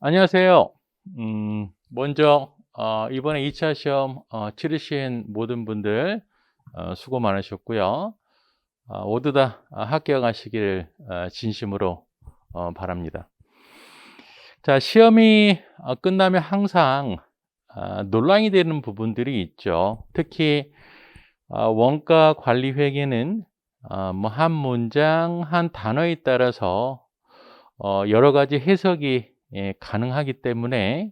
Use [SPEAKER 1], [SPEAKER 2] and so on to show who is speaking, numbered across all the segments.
[SPEAKER 1] 안녕하세요. 먼저 이번에 2차 시험 치르신 모든 분들 수고 많으셨고요. 모두 다 합격하시기를 진심으로 바랍니다. 자, 시험이 끝나면 항상 논란이 되는 부분들이 있죠. 특히 원가 관리 회계는 뭐 한 문장, 한 단어에 따라서 여러 가지 해석이 가능하기 때문에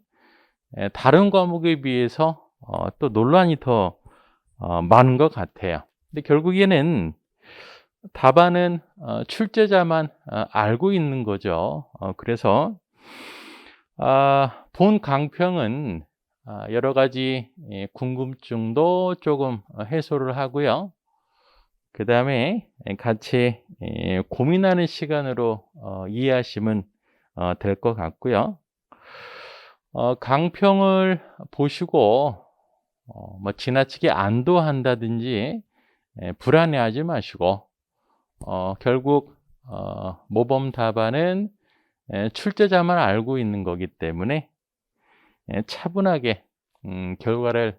[SPEAKER 1] 다른 과목에 비해서 또 논란이 더 많은 것 같아요. 근데 결국에는 답안은 출제자만 알고 있는 거죠. 그래서 본 강평은 여러 가지 궁금증도 조금 해소를 하고요. 그 다음에 같이 고민하는 시간으로 이해하시면 될 것 같고요. 강평을 보시고 뭐 지나치게 안도한다든지 불안해하지 마시고 결국 모범 답안은 출제자만 알고 있는 거기 때문에 차분하게 결과를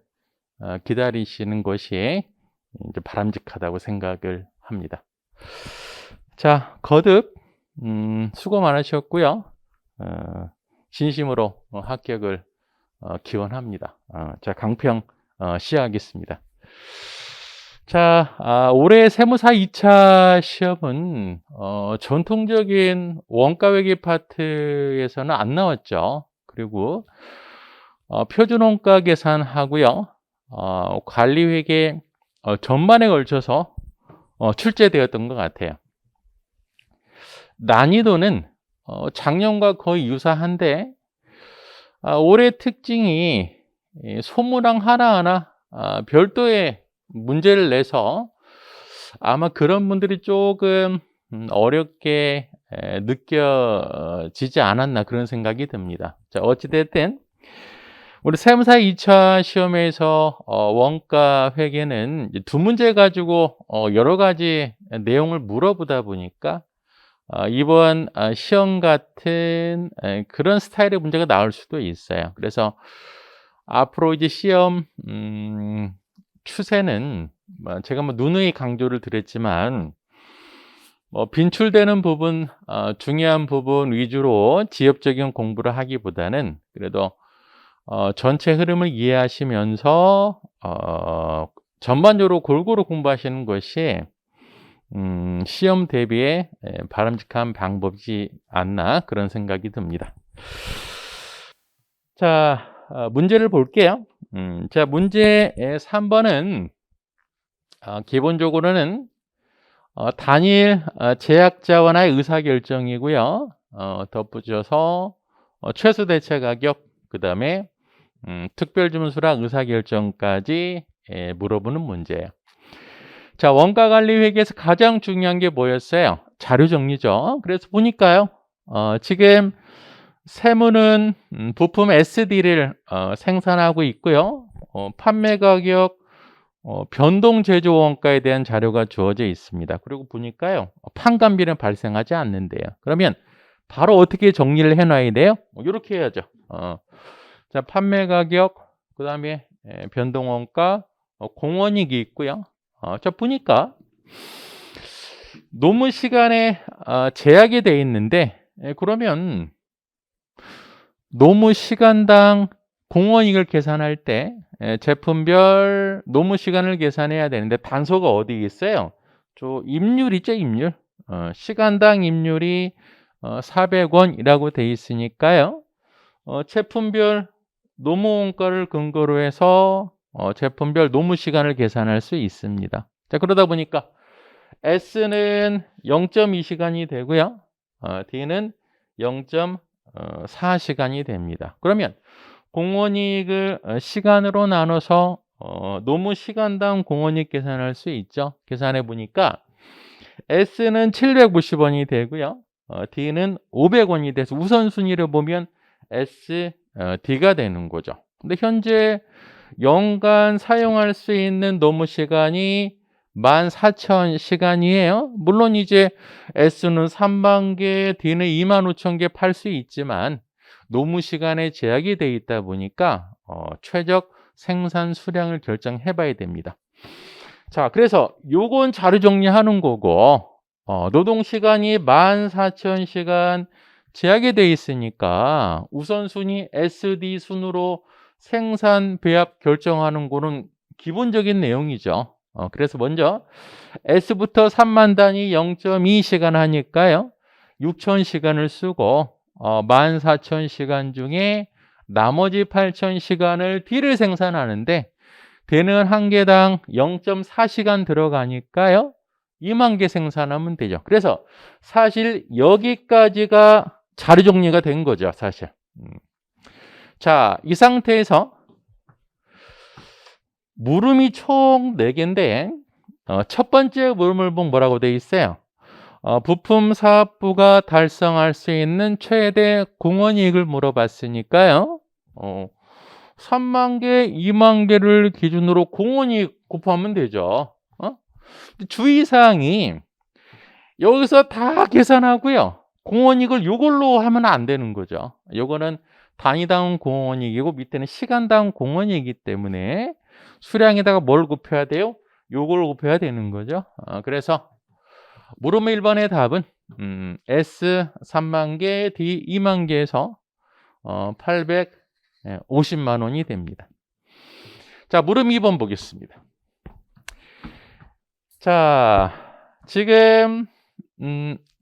[SPEAKER 1] 기다리시는 것이 이제 바람직하다고 생각을 합니다. 자, 거듭 수고 많으셨고요. 진심으로 합격을 기원합니다. 자, 강평 시작하겠습니다. 자, 올해 세무사 2차 시험은 전통적인 원가회계 파트에서는 안 나왔죠. 그리고 표준원가 계산하고요. 관리회계 전반에 걸쳐서 출제되었던 것 같아요. 난이도는 작년과 거의 유사한데 올해 특징이 소문항 하나하나 별도의 문제를 내서 아마 그런 분들이 조금 어렵게 느껴지지 않았나 그런 생각이 듭니다. 자, 어찌됐든 우리 세무사 2차 시험에서 원가 회계는 두 문제 가지고 여러 가지 내용을 물어보다 보니까 이번 시험 같은 그런 스타일의 문제가 나올 수도 있어요. 그래서 앞으로 이제 시험 추세는 제가 뭐 누누이 강조를 드렸지만 빈출되는 부분, 중요한 부분 위주로 지엽적인 공부를 하기보다는 그래도 전체 흐름을 이해하시면서 전반적으로 골고루 공부하시는 것이 시험 대비에 바람직한 방법이지 않나 그런 생각이 듭니다. 자, 문제를 볼게요. 자, 문제 3번은 기본적으로는 단일 제약자와의 의사결정이고요. 덧붙여서 최소 대체 가격, 그 다음에 특별주문수랑 의사결정까지 물어보는 문제예요. 자, 원가관리회계에서 가장 중요한 게 뭐였어요? 자료 정리죠. 그래서 보니까요. 지금 세무는 부품 SD를 생산하고 있고요. 판매 가격, 변동 제조 원가에 대한 자료가 주어져 있습니다. 그리고 보니까요. 판관비는 발생하지 않는데요. 그러면 바로 어떻게 정리를 해놔야 돼요? 이렇게 해야죠. 자, 판매 가격, 그 다음에 변동 원가, 공원이익이 있고요. 자, 보니까 논문 시간에 제약이 되어 있는데 그러면 논문 시간당 공원이익을 계산할 때 제품별 논문 시간을 계산해야 되는데 단서가 어디 있어요? 임률 있죠, 임률. 시간당 임률이 400원이라고 되어 있으니까요. 제품별 논문 원가를 근거로 해서 제품별 논문 시간을 계산할 수 있습니다. 자, 그러다 보니까 S는 0.2시간이 되고요. D는 0.4시간이 됩니다. 그러면 공원이익을 시간으로 나눠서 논문 시간당 공원이익 계산할 수 있죠. 계산해 보니까 S는 750원이 되고요. D는 500원이 돼서 우선순위를 보면 S, D가 되는 거죠. 근데 현재 연간 사용할 수 있는 논문 시간이 14,000시간이에요. 물론 이제 S는 3만 개, D는 25,000개 팔 수 있지만 노무 시간에 제약이 돼 있다 보니까 최적 생산 수량을 결정해 봐야 됩니다. 자, 그래서 요건 자료 정리하는 거고 노동 시간이 14,000시간 제약이 돼 있으니까 우선순위 SD 순으로 생산 배합 결정하는 거는 기본적인 내용이죠. 그래서 먼저 S부터 3만 단위 0.2시간 하니까요. 6,000시간을 쓰고 14,000시간 중에 나머지 8,000시간을 D를 생산하는데 D는 한 개당 0.4시간 들어가니까요. 2만 개 생산하면 되죠. 그래서 사실 여기까지가 자료 정리가 된 거죠, 사실. 자, 이 상태에서 물음이 총 4개인데 첫 번째 물음을봉 뭐라고 돼 있어요? 부품 사업부가 달성할 수 있는 최대 공원이익을 물어봤으니까요. 3만 개, 2만 개를 기준으로 공원이익 곱하면 되죠. 주의사항이 여기서 다 계산하고요. 공원이익을 이걸로 하면 안 되는 거죠. 이거는 단위당 공원이익이고 밑에는 시간당 공원이익이기 때문에 수량에다가 뭘 곱해야 돼요? 요걸 곱해야 되는 거죠. 그래서 물음 1번의 답은 S 3만 개, D 2만 개에서 850만 원이 됩니다. 자, 물음 2번 보겠습니다. 자, 지금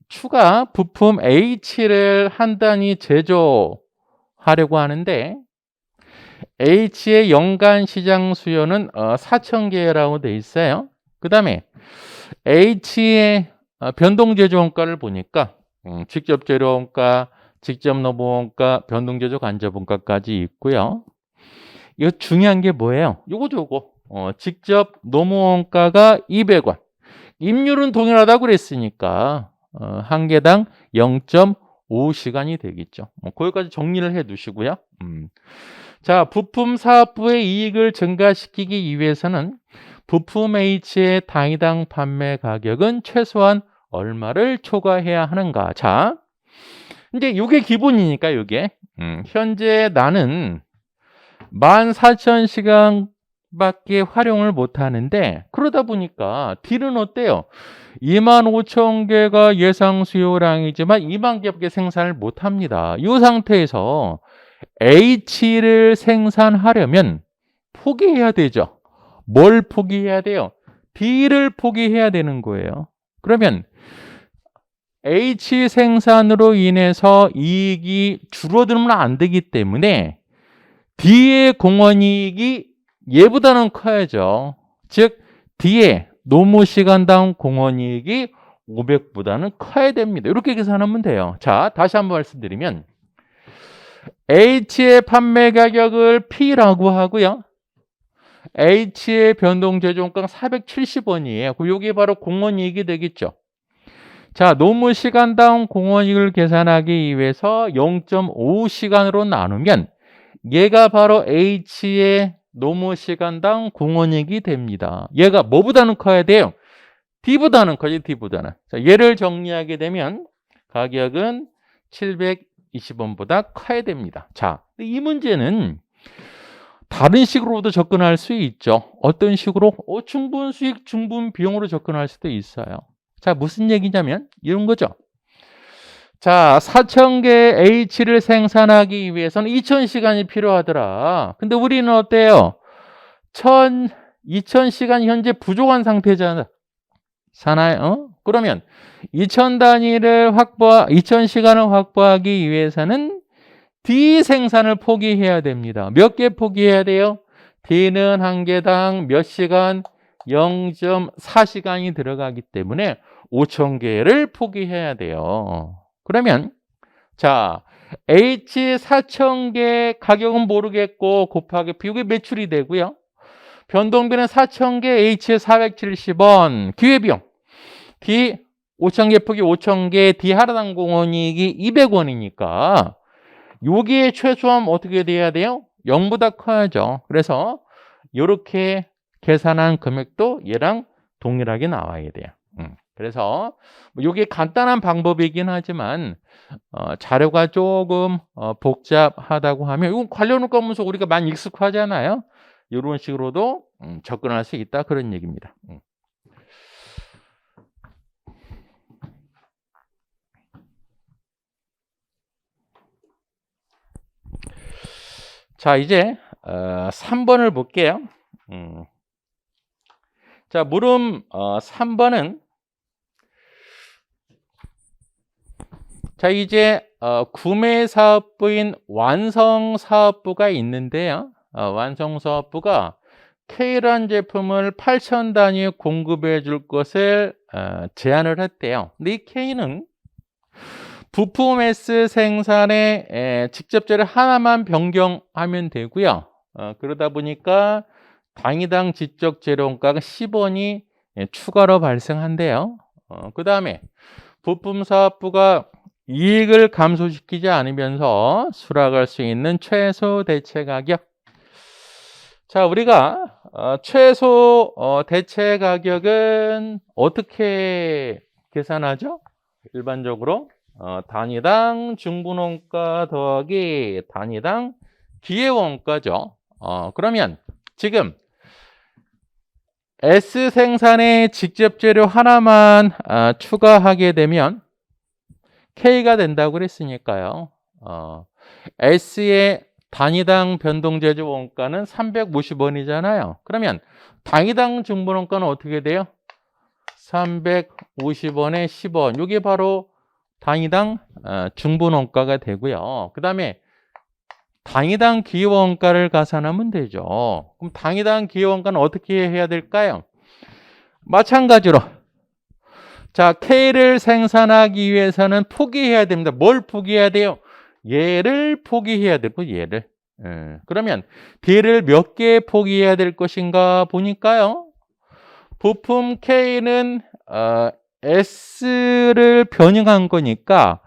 [SPEAKER 1] 추가 부품 H를 한 단위 제조하려고 하는데 H의 연간 시장 수요는 4,000개라고 돼 있어요. 그 다음에 H의 변동 제조 원가를 보니까 직접 재료 원가, 직접 노무 원가, 변동 제조 간접 원가까지 있고요. 이거 중요한 게 뭐예요? 요거 직접 노무 원가가 200원. 임률은 동일하다고 그랬으니까 한 개당 0.5시간이 되겠죠. 거기까지 정리를 해 두시고요. 자, 부품 사업부의 이익을 증가시키기 위해서는 부품 H의 단위당 판매 가격은 최소한 얼마를 초과해야 하는가? 자, 이제 이게 기본이니까 이게 현재 나는 14,000시간밖에 활용을 못 하는데 그러다 보니까 D는 어때요? 25,000개가 예상 수요량이지만 2만 개밖에 생산을 못 합니다. 이 상태에서 H를 생산하려면 포기해야 되죠. 뭘 포기해야 돼요? D를 포기해야 되는 거예요. 그러면 H 생산으로 인해서 이익이 줄어들면 안 되기 때문에 D의 공원이익이 얘보다는 커야죠. 즉 D의 노무 시간당 공원이익이 500보다는 커야 됩니다. 이렇게 계산하면 돼요. 자, 다시 한번 말씀드리면 H의 판매 가격을 P라고 하고요. H의 변동 제조원가가 470원이에요. 그럼 이게 바로 공원이익이 되겠죠. 자, 노무 시간당 공원이익을 계산하기 위해서 0.5시간으로 나누면 얘가 바로 H의 노무 시간당 공원이익이 됩니다. 얘가 뭐보다는 커야 돼요? D보다는 커지, D보다는. 자, 얘를 정리하게 되면 가격은 720원보다 커야 됩니다. 자, 이 문제는 다른 식으로도 접근할 수 있죠. 어떤 식으로? 충분 수익, 충분 비용으로 접근할 수도 있어요. 자, 무슨 얘기냐면 이런 거죠. 자, 4,000개 H를 생산하기 위해서는 2,000시간이 필요하더라. 근데 우리는 어때요? 2,000시간 현재 부족한 상태잖아요. 그러면 2,000시간을 확보하기 위해서는 D 생산을 포기해야 됩니다. 몇 개 포기해야 돼요? D는 한 개당 몇 시간? 0.4시간이 들어가기 때문에 5,000개를 포기해야 돼요. 그러면 자, H 4,000개 가격은 모르겠고 곱하기 비용이 매출이 되고요. 변동비는 4,000개 H 470원 기회비용 D 5,000개 포기 5,000개 D 하나당 공원이익이 200원이니까 여기에 최소한 어떻게 돼야 돼요? 0보다 커야죠. 그래서 이렇게 계산한 금액도 얘랑 동일하게 나와야 돼요. 그래서 이게 간단한 방법이긴 하지만 자료가 조금 복잡하다고 하면 이건 관련 문서 우리가 많이 익숙하잖아요. 이런 식으로도 접근할 수 있다 그런 얘기입니다. 자, 이제 3번을 볼게요. 자, 물음 3번은 자, 이제 구매사업부인 완성사업부가 있는데요. 완성사업부가 K라는 제품을 8,000 단위에 공급해 줄 것을 제안을 했대요. 근데 이 K는 부품 S 생산에 직접 재료 하나만 변경하면 되고요. 그러다 보니까 단위당 지적 재료원가가 10원이 추가로 발생한대요. 그 다음에 부품 사업부가 이익을 감소시키지 않으면서 수락할 수 있는 최소 대체 가격. 자, 우리가 최소 대체 가격은 어떻게 계산하죠? 일반적으로 단위당 중분원가 더하기 단위당 기회원가죠. 그러면 지금 S 생산에 직접 재료 하나만 추가하게 되면 K가 된다고 그랬으니까요. S의 단위당 변동 제조 원가는 350원이잖아요. 그러면 단위당 중분 원가는 어떻게 돼요? 350원에 10원. 이게 바로 단위당 중분 원가가 되고요. 그 다음에 단위당 기원가를 가산하면 되죠. 그럼 단위당 기원가는 어떻게 해야 될까요? 마찬가지로 자, K를 생산하기 위해서는 포기해야 됩니다. 뭘 포기해야 돼요? 얘를 포기해야 되고 얘를. 그러면 D를 몇 개 포기해야 될 것인가 보니까요. 부품 K는 S를 변형한 거니까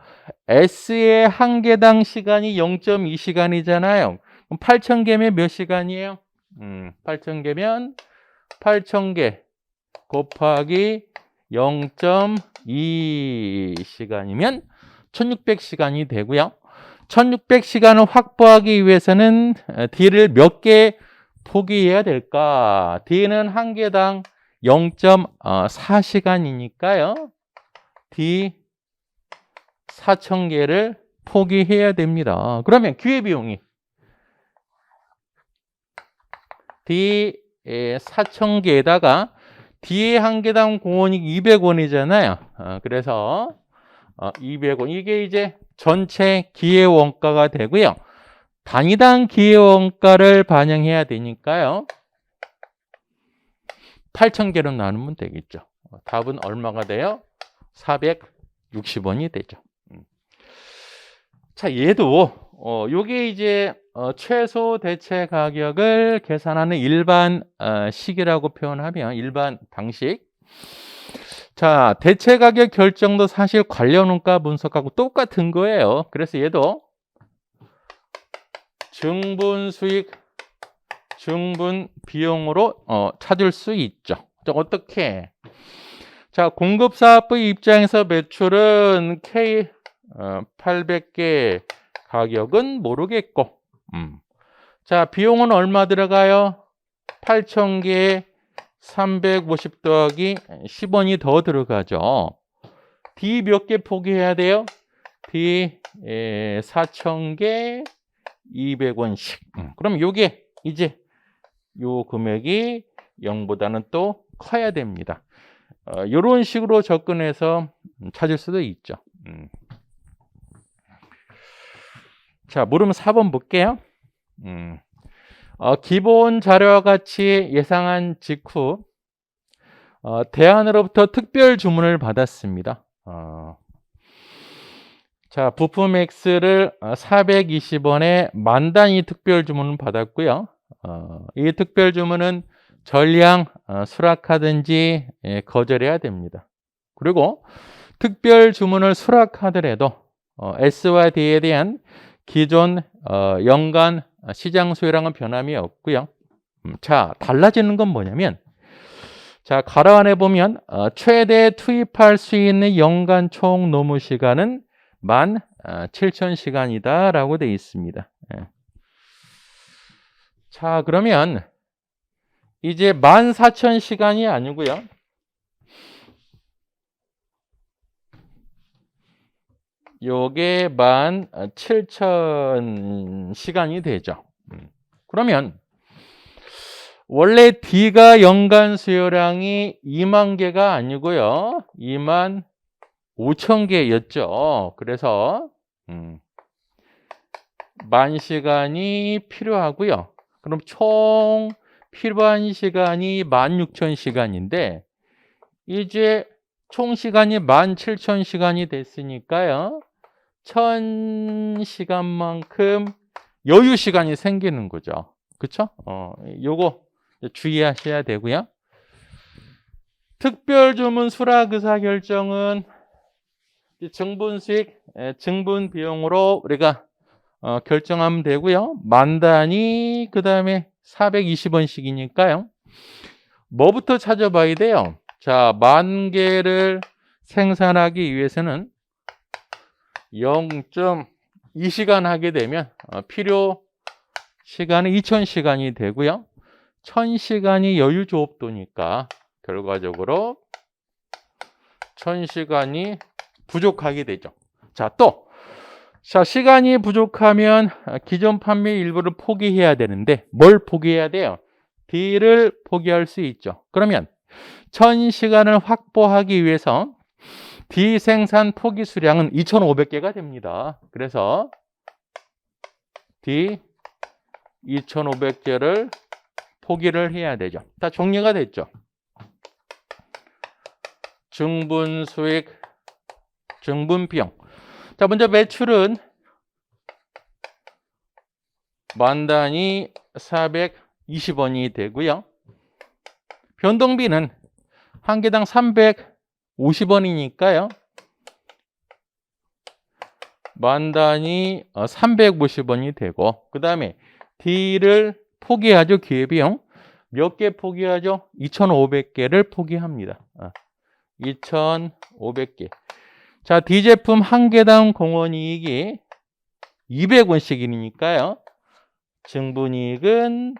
[SPEAKER 1] S의 한 개당 시간이 0.2시간이잖아요. 그럼 8,000개면 몇 시간이에요? 8,000개면 8,000개 곱하기 0.2시간이면 1600시간이 되고요. 1600시간을 확보하기 위해서는 D를 몇 개 포기해야 될까? D는 한 개당 0.4시간이니까요. D 4,000개를 포기해야 됩니다. 그러면 기회비용이 D 4,000개에다가 D의 한 개당 공원이 200원이잖아요. 그래서 200원 이게 이제 전체 기회 원가가 되고요. 단위당 기회 원가를 반영해야 되니까요. 8,000개로 나누면 되겠죠. 답은 얼마가 돼요? 460원이 되죠. 자, 얘도 요게 이제 최소 대체 가격을 계산하는 일반 식이라고 표현하면 일반 방식. 자, 대체 가격 결정도 사실 관련 원가 분석하고 똑같은 거예요. 그래서 얘도 증분 수익, 증분 비용으로 찾을 수 있죠. 자, 어떻게? 자, 공급사업부의 입장에서 매출은 K 800개 가격은 모르겠고 자, 비용은 얼마 들어가요? 8,000개에 350 더하기 10원이 더 들어가죠. D 몇 개 포기해야 돼요? D 4,000개 200원씩. 그럼 요게 이제 요 금액이 0보다는 또 커야 됩니다. 이런 식으로 접근해서 찾을 수도 있죠. 자, 물음 4번 볼게요. 기본 자료와 같이 예상한 직후 대안으로부터 특별 주문을 받았습니다. 자, 부품 X를 420원에 만 단위 특별 주문을 받았고요. 이 특별 주문은 전량 수락하든지 거절해야 됩니다. 그리고 특별 주문을 수락하더라도 S와 D에 대한 기존 연간 시장 수요량은 변함이 없고요. 자, 달라지는 건 뭐냐면 자, 가로 안에 보면 최대 투입할 수 있는 연간 총 노무 시간은 17,000시간이다 라고 되어 있습니다. 예. 자, 그러면 이제 14,000시간이 아니고요. 요게 17,000시간이 되죠. 그러면 원래 D가 연간 수요량이 2만 개가 아니고요. 25,000개였죠. 그래서 10,000시간이 필요하고요. 그럼 총 필요한 시간이 16,000시간인데 이제 총 시간이 17,000시간이 됐으니까요. 1,000시간만큼 여유 시간이 생기는 거죠. 그쵸? 요거 주의하셔야 되고요. 특별 주문 수락 의사 결정은 증분수익, 증분 비용으로 우리가 결정하면 되고요. 만 단위, 그 다음에 420원씩이니까요. 뭐부터 찾아봐야 돼요? 자, 10,000개를 생산하기 위해서는 0.2시간 하게 되면 필요 시간은 2,000시간이 되고요. 1,000시간이 여유 조업도니까 결과적으로 1,000시간이 부족하게 되죠. 자, 시간이 부족하면 기존 판매 일부를 포기해야 되는데 뭘 포기해야 돼요? D를 포기할 수 있죠. 그러면 1,000시간을 확보하기 위해서 D 생산 포기 수량은 2,500개가 됩니다. 그래서 D 2,500개를 포기를 해야 되죠. 다 정리가 됐죠. 증분 수익, 증분 비용. 자, 먼저 매출은 만 단위 420원이 되고요. 변동비는 한 개당 350원이니까요. 만 단위 350원이 되고, 그 다음에 D를 포기하죠. 기회비용. 몇 개 포기하죠? 2,500개를 포기합니다. 2,500개. 자, D 제품 한 개당 공원이익이 200원씩이니까요. 증분이익은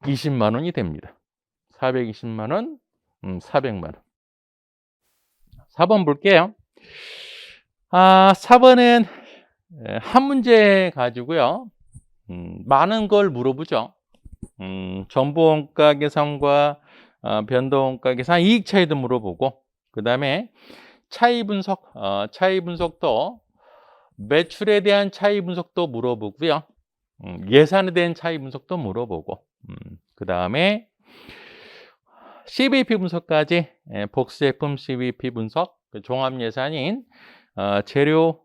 [SPEAKER 1] 20만 원이 됩니다. 420만 원, 400만 원. 4번 볼게요. 4번은 한 문제 가지고요. 많은 걸 물어보죠. 전부원가 계산과 변동원가 계산, 이익 차이도 물어보고, 그 다음에 차이 분석도 매출에 대한 차이 분석도 물어보고요. 예산에 대한 차이 분석도 물어보고, 그 다음에 CVP 분석까지, 복수제품 CVP 분석, 종합 예산인 재료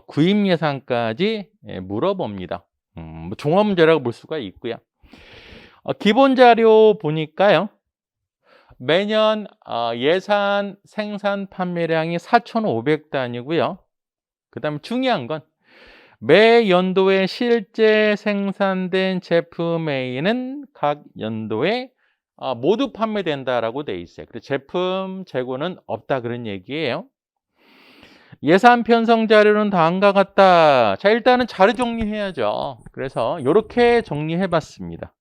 [SPEAKER 1] 구입 예산까지 물어봅니다. 종합 문제라고 볼 수가 있고요. 기본 자료 보니까요. 매년 예산 생산 판매량이 4,500단이고요. 그 다음에 중요한 건 매 연도에 실제 생산된 제품 A는 각 연도에 모두 판매된다라고 돼 있어요. 그래서 제품 재고는 없다 그런 얘기예요. 예산 편성 자료는 다음과 같다. 자, 일단은 자료 정리해야죠. 그래서 이렇게 정리해 봤습니다.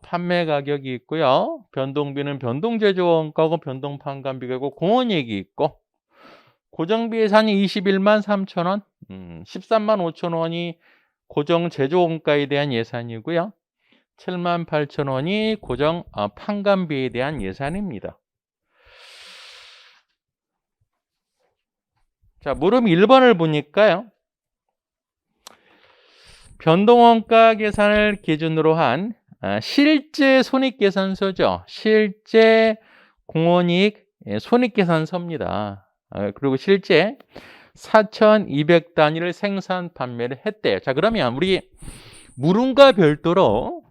[SPEAKER 1] 판매 가격이 있고요. 변동비는 변동제조원가고 변동판관비가고 공원이익이 있고, 고정비 예산이 21만 3천 원, 13만 5천 원이 고정 제조원가에 대한 예산이고요. 7만 8천 원이 고정 판관비에 대한 예산입니다. 자, 물음 1번을 보니까요. 변동원가 계산을 기준으로 한 실제 손익계산서죠. 실제 공원이익 손익계산서입니다. 그리고 실제 4,200단위를 생산 판매를 했대요. 자, 그러면 우리 물음과 별도로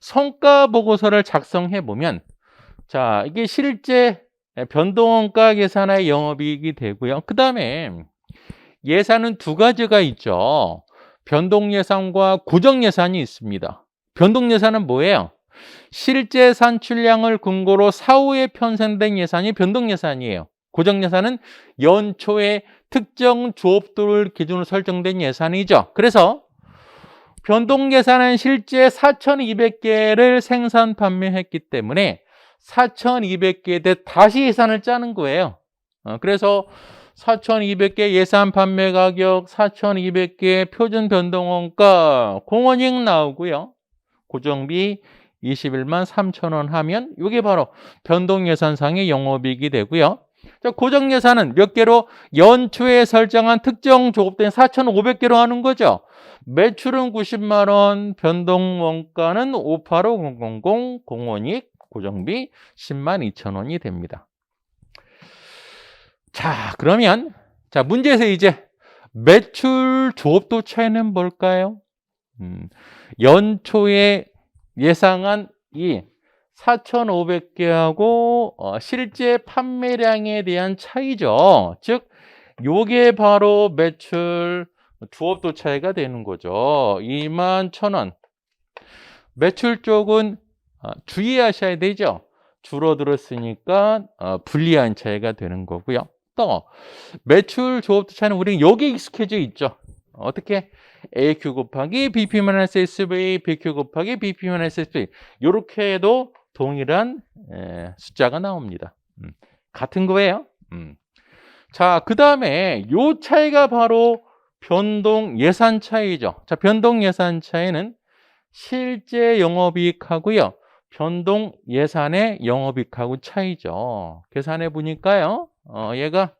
[SPEAKER 1] 성과 보고서를 작성해 보면, 자, 이게 실제 변동원가 계산의 영업이익이 되고요. 그 다음에 예산은 두 가지가 있죠. 변동예산과 고정예산이 있습니다. 변동예산은 뭐예요? 실제 산출량을 근거로 사후에 편성된 예산이 변동예산이에요. 고정예산은 연초에 특정 조업도를 기준으로 설정된 예산이죠. 그래서 변동예산은 실제 4,200개를 생산 판매했기 때문에 4,200개에 대해 다시 예산을 짜는 거예요. 그래서 4,200개 예산 판매 가격, 4,200개 표준 변동원가, 공원이익 나오고요. 고정비 21만 3천 원 하면 이게 바로 변동예산상의 영업이익이 되고요. 자, 고정예산은 몇 개로? 연초에 설정한 특정 조급된 4,500개로 하는 거죠. 매출은 90만 원, 변동원가는 585000, 공원이익, 고정비 10만 2천 원이 됩니다. 자, 그러면 문제에서 이제 매출 조업도 차이는 뭘까요? 연초에 예상한 이 4,500개하고 실제 판매량에 대한 차이죠. 즉 요게 바로 매출 조업도 차이가 되는 거죠. 21,000원. 매출 쪽은 주의하셔야 되죠. 줄어들었으니까 불리한 차이가 되는 거고요. 또 매출 조업도 차이는 우리는 여기에 익숙해져 있죠. 어떻게? AQ 곱하기 BP-SV, BQ 곱하기 BP-SV 이렇게 해도 동일한 숫자가 나옵니다. 같은 거예요. 자, 그 다음에 요 차이가 바로 변동 예산 차이죠. 자, 변동 예산 차이는 실제 영업이익하고요. 변동 예산의 영업이익하고 차이죠. 계산해 보니까요. 얘가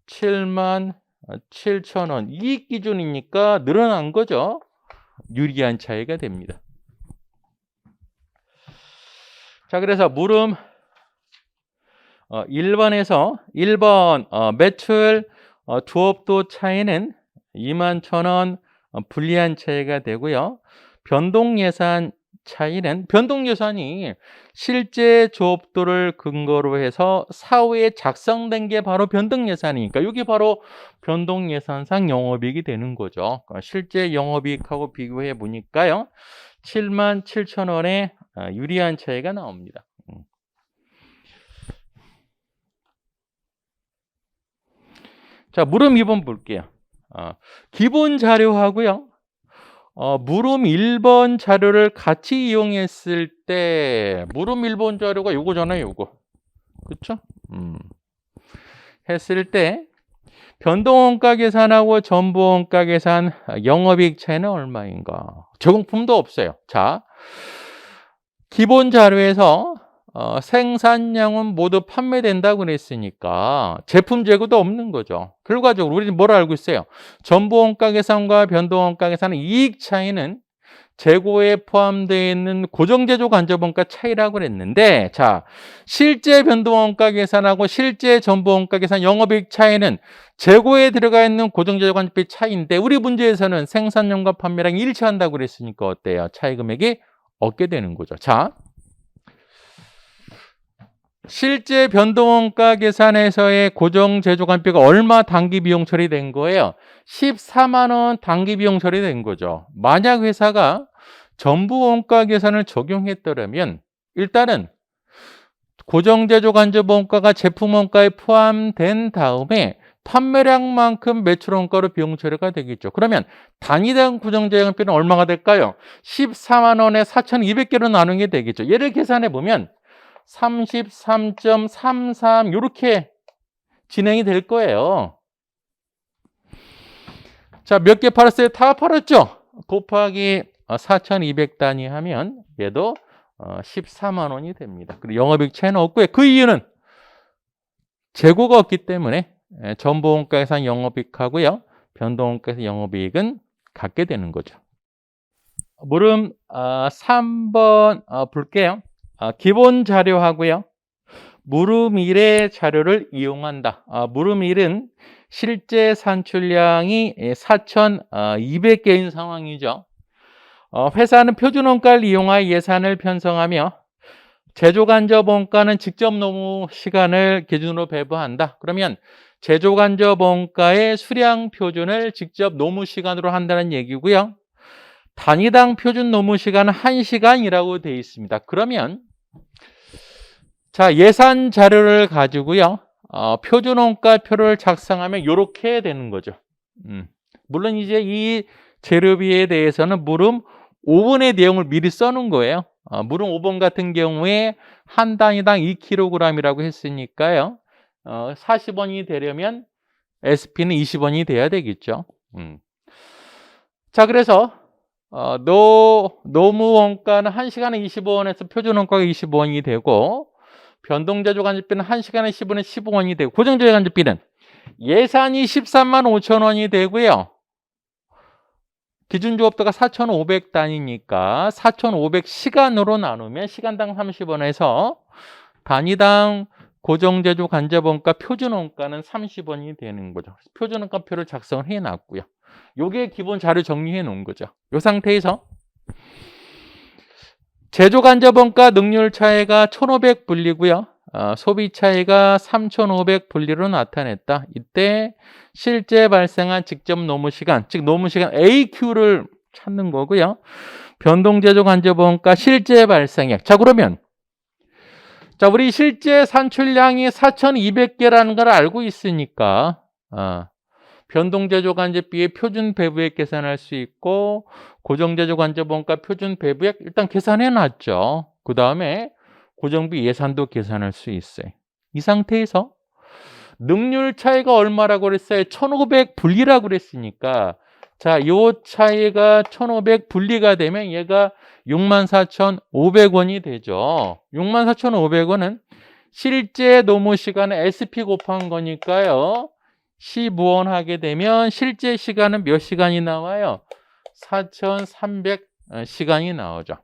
[SPEAKER 1] 7만 7천 원 이익 기준이니까 늘어난 거죠. 유리한 차이가 됩니다. 자, 그래서 물음 1번에서 1번 매출 조업도 차이는 21,000원 불리한 차이가 되고요. 변동 예산 차이는 변동 예산이 실제 조업도를 근거로 해서 사후에 작성된 게 바로 변동 예산이니까 이게 바로 변동 예산상 영업이익이 되는 거죠. 실제 영업이익하고 비교해 보니까요. 7만 7천 원의 유리한 차이가 나옵니다. 자, 물음 2번 볼게요. 기본 자료하고요. 물음 1번 자료를 같이 이용했을 때 물음 1번 자료가 요거잖아요, 요거. 그렇죠? 했을 때 변동원가 계산하고 전부원가 계산 영업이익 차이는 얼마인가? 제공품도 없어요. 자, 기본 자료에서 생산량은 모두 판매된다고 그랬으니까 제품 재고도 없는 거죠. 결과적으로 우리는 뭘 알고 있어요? 전부원가 계산과 변동원가 계산의 이익 차이는 재고에 포함되어 있는 고정제조 간접원가 차이라고 그랬는데, 자, 실제 변동원가 계산하고 실제 전부원가 계산 영업이익 차이는 재고에 들어가 있는 고정제조 간접비 차이인데 우리 문제에서는 생산량과 판매량이 일치한다고 그랬으니까 어때요? 차이 금액이 얻게 되는 거죠. 자, 실제 변동원가 계산에서의 고정 제조간비가 얼마 단기 비용 처리된 거예요? 14만 원 단기 비용 처리된 거죠. 만약 회사가 전부 원가 계산을 적용했더라면 일단은 고정 제조 간접 원가가 제품 원가에 포함된 다음에 판매량만큼 매출 원가로 비용 처리가 되겠죠. 그러면 단위당 고정 제조간비는 얼마가 될까요? 14만 원에 4,200개로 나누게 되겠죠. 얘를 계산해 보면 33.33 이렇게 진행이 될 거예요. 자, 몇 개 팔았어요? 다 팔았죠? 곱하기 4,200단위 하면 얘도 14만 원이 됩니다. 그리고 영업이익 차이는 없고요. 그 이유는 재고가 없기 때문에 전부원가 계산 영업이익하고요. 변동원가 계산 영업이익은 같게 되는 거죠. 물음 3번 볼게요. 기본 자료하고요. 물음 1의 자료를 이용한다. 물음 1은 실제 산출량이 4,200개인 상황이죠. 회사는 표준원가를 이용하여 예산을 편성하며 제조간접원가는 직접 노무 시간을 기준으로 배부한다. 그러면 제조간접원가의 수량 표준을 직접 노무 시간으로 한다는 얘기고요. 단위당 표준 노무 시간은 1시간이라고 되어 있습니다. 그러면 자, 예산 자료를 가지고요. 표준 원가표를 작성하면 이렇게 되는 거죠. 물론 이제 이 재료비에 대해서는 물음 5번의 내용을 미리 써놓은 거예요. 물음 5번 같은 경우에 한 단위당 2kg이라고 했으니까요. 40원이 되려면 SP는 20원이 돼야 되겠죠. 자, 그래서 노무 원가는 1시간에 25원에서 표준 원가가 25원이 되고, 변동제조 간접비는 1시간에 10원에 15원이 되고, 고정제조 간접비는 예산이 13만 5천 원이 되고요. 기준조업도가 4,500단위니까 4,500시간으로 나누면 시간당 30원에서 단위당 고정제조 간접원가 표준원가는 30원이 되는 거죠. 표준원가표를 작성을 해놨고요. 요게 기본 자료 정리해 놓은 거죠. 이 상태에서 제조 간접원가 능률 차이가 1,500분리고요. 소비 차이가 3,500분리로 나타냈다. 이때 실제 발생한 직접 노무 시간, 즉 노무 시간 AQ를 찾는 거고요. 변동제조 간접원가 실제 발생액. 자, 그러면 자, 우리 실제 산출량이 4,200개라는 걸 알고 있으니까 변동제조 간접비의 표준 배부액 계산할 수 있고, 고정제조 간접원가 표준 배부액 일단 계산해 놨죠. 그 다음에 고정비 예산도 계산할 수 있어요. 이 상태에서 능률 차이가 얼마라고 그랬어요? 1,500분리라고 그랬으니까, 자, 요 차이가 1,500분리가 되면 얘가 64,500원이 되죠. 64,500원은 실제 노무 시간에 SP 곱한 거니까요. 15원 하게 되면 실제 시간은 몇 시간이 나와요? 4,300시간이 나오죠.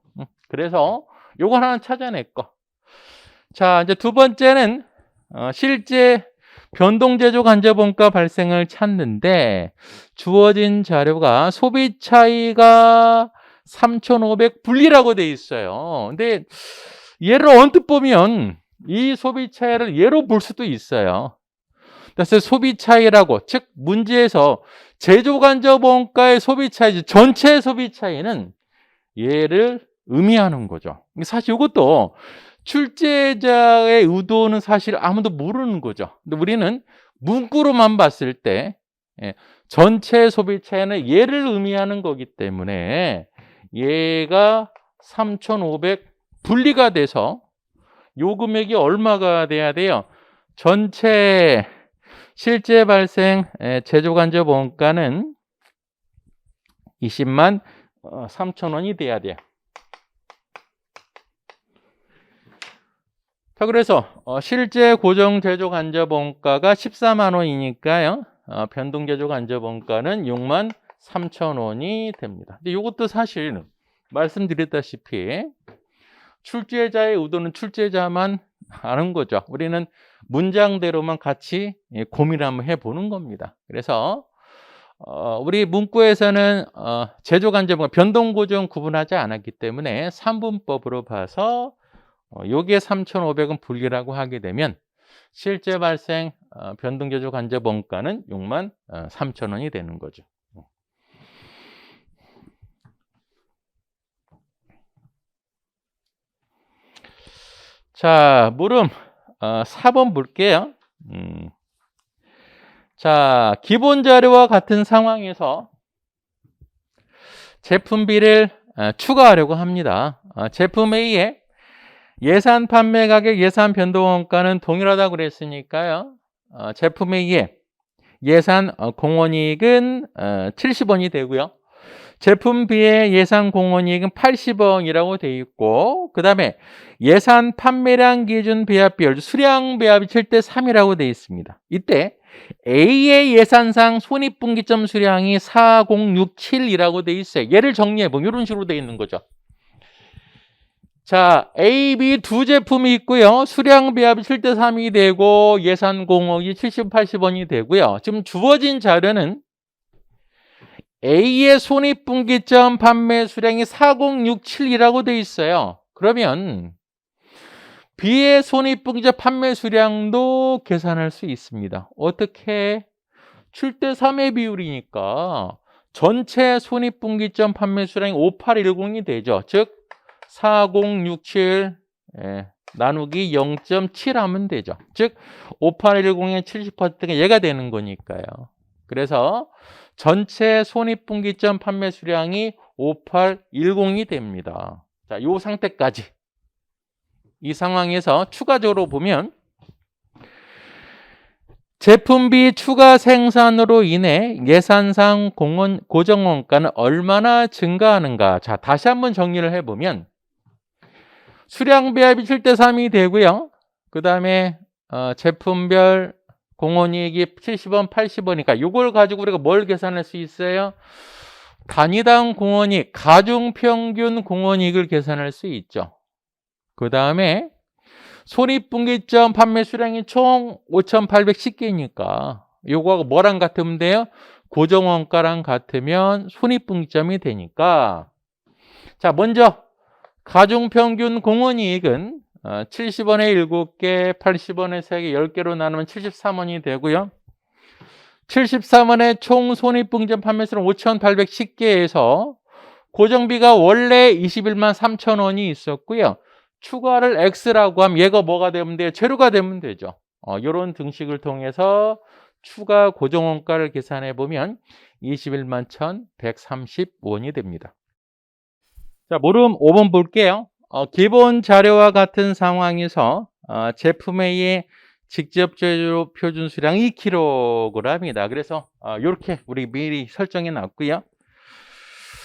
[SPEAKER 1] 그래서 요거 하나 찾아냈고. 자, 이제 두 번째는 실제 변동제조 간접원가 발생을 찾는데, 주어진 자료가 소비 차이가 3,500분리라고 돼 있어요. 근데 얘를 언뜻 보면 이 소비 차이를 얘로 볼 수도 있어요. 그래서 소비 차이라고, 즉 문제에서 제조 간접원가의 소비 차이, 전체 소비 차이는 얘를 의미하는 거죠. 사실 이것도 출제자의 의도는 사실 아무도 모르는 거죠. 근데 우리는 문구로만 봤을 때 전체 소비 차이는 얘를 의미하는 거기 때문에 얘가 3,500 분리가 돼서 요 금액이 얼마가 돼야 돼요? 전체 실제 발생 제조 간접 원가는 20만 3천 원이 돼야 돼요. 자, 그래서 실제 고정 제조 간접 원가가 14만 원이니까요. 변동 제조 간접 원가는 6만 3천 원이 됩니다. 근데 이것도 사실 말씀드렸다시피 출제자의 의도는 출제자만 아는 거죠. 우리는 문장대로만 같이 고민을 한번 해보는 겁니다. 그래서 우리 문구에서는 제조 간접 원가, 변동 고정 구분하지 않았기 때문에 3분법으로 봐서 요게 3,500원 분리라고 하게 되면 실제 발생 변동 제조 간접 원가는 6만 3천 원이 되는 거죠. 자, 물음 4번 볼게요. 자, 기본 자료와 같은 상황에서 제품비를 추가하려고 합니다. 제품 A의 예산 판매 가격, 예산 변동 원가는 동일하다고 그랬으니까요. 제품 A의 예산 공원이익은 70원이 되고요. 제품 B의 예산 공원이익은 80원이라고 되어 있고, 그 다음에 예산 판매량 기준 배합 비율, 수량 배합이 7대 3이라고 되어 있습니다. 이때 A의 예산상 손익분기점 수량이 4067이라고 되어 있어요. 얘를 정리해보면 이런 식으로 되어 있는 거죠. 자, A, B 두 제품이 있고요. 수량 배합이 7대 3이 되고 예산 공헌이 70, 80원이 되고요. 지금 주어진 자료는 A의 손익분기점 판매 수량이 4067이라고 되어 있어요. 그러면 B의 손익분기점 판매 수량도 계산할 수 있습니다. 어떻게? 7대 3의 비율이니까 전체 손익분기점 판매 수량이 5810이 되죠. 즉 4067 나누기 0.7 하면 되죠. 즉 5810의 70%가 얘가 되는 거니까요. 그래서 전체 손익분기점 판매 수량이 5810이 됩니다. 자, 요 상태까지. 이 상황에서 추가적으로 보면 제품비 추가 생산으로 인해 예산상 고정원가는 얼마나 증가하는가. 자, 다시 한번 정리를 해보면 수량 배합이 7대3이 되고요. 그 다음에 제품별 공원이익이 70원, 80원이니까 이걸 가지고 우리가 뭘 계산할 수 있어요? 단위당 공원이익, 가중평균 공원이익을 계산할 수 있죠. 그 다음에 손익분기점 판매 수량이 총 5,810개니까 요거하고 뭐랑 같으면 돼요? 고정원가랑 같으면 손익분기점이 되니까. 자, 먼저 가중평균 공원이익은 70원에 7개, 80원에 3개, 10개로 나누면 73원이 되고요. 73원의 총 손익분기점 판매 수량 5,810개에서 고정비가 원래 21만 3천원이 있었고요. 추가를 X라고 하면 얘가 뭐가 되면 돼요? 재료가 되면 되죠. 이런 등식을 통해서 추가 고정원가를 계산해 보면 21만 1,130원이 됩니다. 자, 물음 5번 볼게요. 기본 자료와 같은 상황에서 제품 A의 직접 재료 표준 수량 2kg이다. 그래서 이렇게 우리 미리 설정해 놨고요.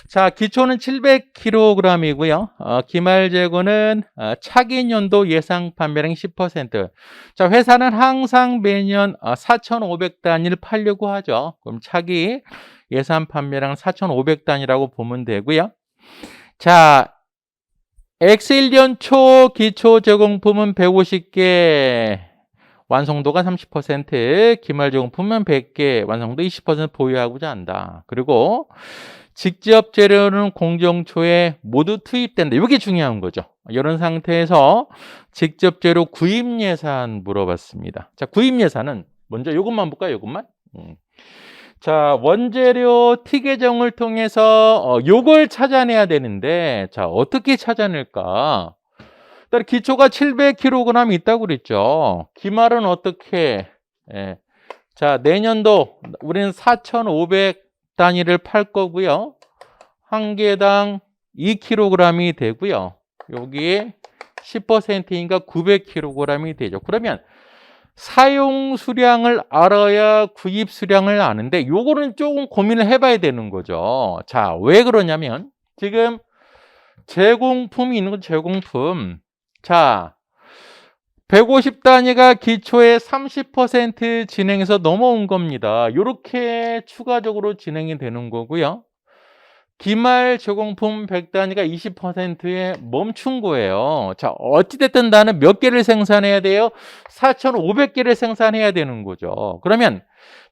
[SPEAKER 1] 자, 기초는 700kg이고요. 기말 재고는 차기 연도 예상 판매량 10%. 자, 회사는 항상 매년 4,500단위를 팔려고 하죠. 그럼 차기 예산 판매량 4,500단위라고 보면 되고요. 자, X1년 초 기초 제공품은 150개, 완성도가 30%, 기말 제공품은 100개, 완성도 20% 보유하고자 한다. 그리고 직접 재료는 공정초에 모두 투입된다. 이게 중요한 거죠. 이런 상태에서 직접 재료 구입 예산 물어봤습니다. 자, 구입 예산은 먼저 이것만 볼까요? 이것만. 자, 원재료 T 계정을 통해서 요걸 찾아내야 되는데, 자, 어떻게 찾아낼까? 일단 기초가 700kg 있다고 그랬죠. 기말은 어떻게? 자, 내년도 우리는 4,500 단위를 팔 거고요. 한 개당 2kg이 되고요. 여기에 10%인가 900kg이 되죠. 그러면 사용 수량을 알아야 구입 수량을 아는데 요거는 조금 고민을 해봐야 되는 거죠. 자, 왜 그러냐면 지금 제공품이 있는 건 제공품. 자, 150단위가 기초에 30% 진행해서 넘어온 겁니다. 이렇게 추가적으로 진행이 되는 거고요. 기말 제공품 100단위가 20%에 멈춘 거예요. 자, 어찌됐든 나는 몇 개를 생산해야 돼요? 4,500개를 생산해야 되는 거죠. 그러면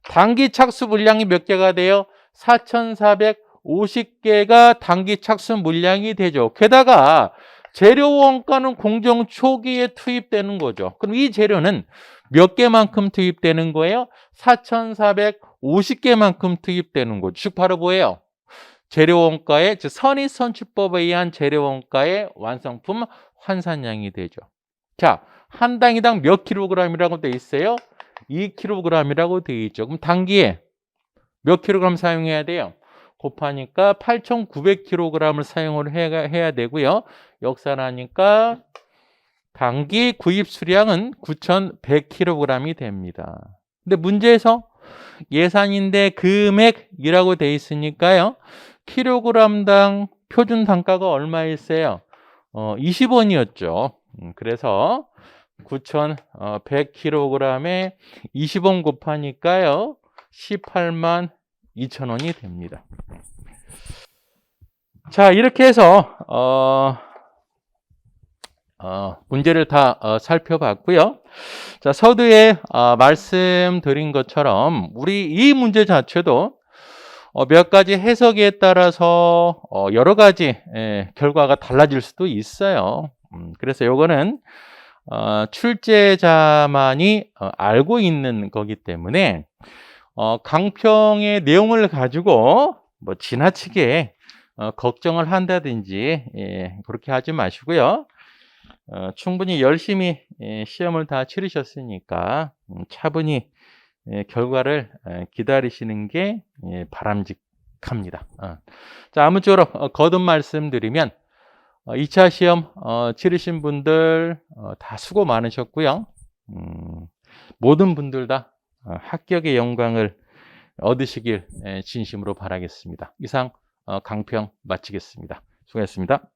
[SPEAKER 1] 단기 착수 물량이 몇 개가 돼요? 4,450개가 단기 착수 물량이 되죠. 게다가 재료 원가는 공정 초기에 투입되는 거죠. 그럼 이 재료는 몇 개만큼 투입되는 거예요? 4,450개만큼 투입되는 거죠. 즉 바로 뭐예요? 재료 원가의 즉 선입선출법에 의한 재료 원가의 완성품 환산량이 되죠. 자, 한 단위당 몇 킬로그램이라고 돼 있어요? 2kg이라고 돼 있죠. 그럼 단기에 몇 킬로그램 사용해야 돼요? 곱하니까 8,900kg을 사용을 해야 되고요. 역산하니까 단기 구입 수량은 9,100kg이 됩니다. 근데 문제에서 예산인데 금액이라고 돼 있으니까요. 킬로그램당 표준 단가가 얼마였어요? 20원이었죠. 그래서 9,100kg에 20원 곱하니까요. 18만 2,000원이 됩니다. 자, 이렇게 해서 문제를 다 살펴봤고요. 자, 서두에 말씀드린 것처럼 우리 이 문제 자체도 몇 가지 해석에 따라서 여러 가지 결과가 달라질 수도 있어요. 그래서 요거는 출제자만이 알고 있는 거기 때문에 강평의 내용을 가지고 뭐 지나치게 걱정을 한다든지 그렇게 하지 마시고요. 충분히 열심히 시험을 다 치르셨으니까 차분히 결과를 기다리시는 게 바람직합니다. 자, 아무쪼록 거듭 말씀드리면 2차 시험 치르신 분들 다 수고 많으셨고요. 모든 분들 다 합격의 영광을 얻으시길 진심으로 바라겠습니다. 이상 강평 마치겠습니다. 수고하셨습니다.